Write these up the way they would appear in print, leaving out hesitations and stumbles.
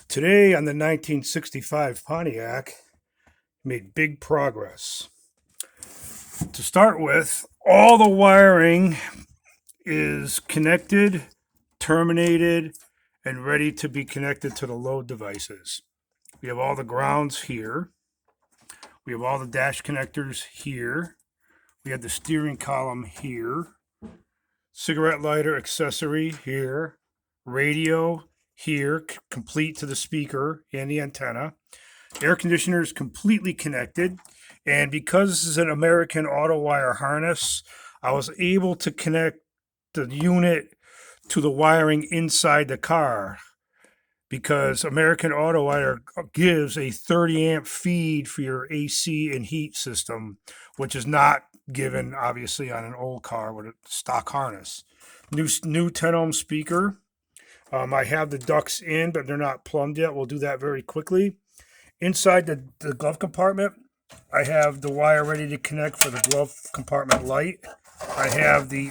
Today on the 1965 Pontiac, made big progress. To start with, all the wiring is connected, terminated, and ready to be connected to the load devices. We have all the grounds here. We have all the dash connectors here. We have the steering column here. Cigarette lighter accessory here. Radio here, complete to the speaker and the antenna. Air conditioner is completely connected. And because this is an American Autowire harness, I was able to connect the unit to the wiring inside the car, because American Autowire gives a 30 amp feed for your AC and heat system, which is not given obviously on an old car with a stock harness. New 10 ohm speaker. I have the ducts in, but they're not plumbed yet. We'll do that very quickly. Inside the glove compartment, I have the wire ready to connect for the glove compartment light. I have the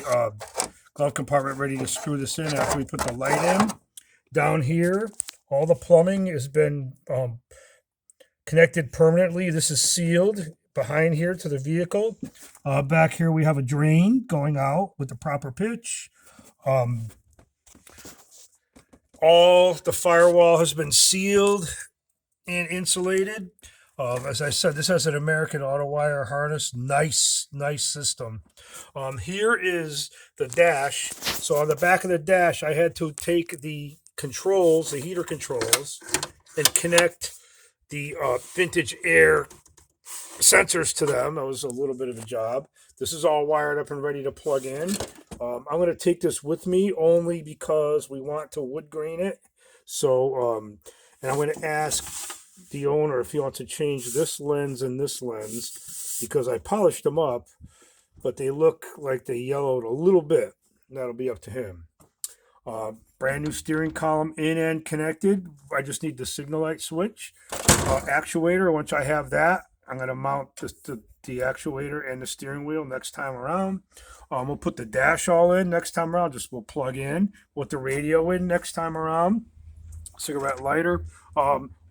glove compartment ready to screw this in after we put the light in. Down here, all the plumbing has been connected permanently. This is sealed behind here to the vehicle. Back here we have a drain going out with the proper pitch. All the firewall has been sealed and insulated. As I said, this has an American Autowire harness. Nice system. Here is the dash. So on the back of the dash, I had to take the controls, the heater controls, and connect the Vintage Air sensors to them. That was a little bit of a job. This is all wired up and ready to plug in. I'm going to take this with me only because we want to wood grain it. So, and I'm going to ask the owner if he wants to change this lens and this lens, because I polished them up, but they look like they yellowed a little bit. That'll be up to him. Brand new steering column in and connected. I just need the signal light switch. Actuator, once I have that, I'm going to mount the actuator and the steering wheel next time around. We'll put the dash all in next time around. We'll plug in with the radio in next time around. Cigarette lighter.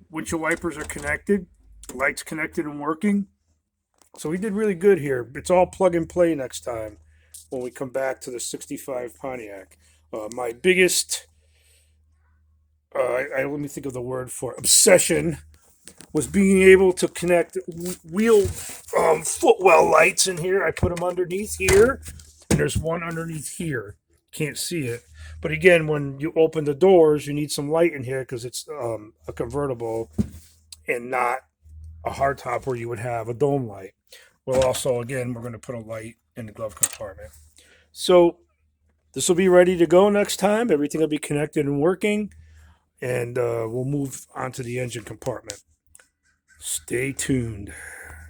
Windshield wipers are connected. Lights connected and working. So we did really good here. It's all plug and play next time when we come back to the 65 Pontiac. My biggest, let me think of the word for it, obsession was being able to connect wheel footwell lights in here. I put them underneath here, and there's one underneath here. Can't see it. But again, when you open the doors, you need some light in here because it's a convertible and not a hardtop where you would have a dome light. Well, also, again, we're going to put a light in the glove compartment. So this will be ready to go next time. Everything will be connected and working, and we'll move on to the engine compartment. Stay tuned.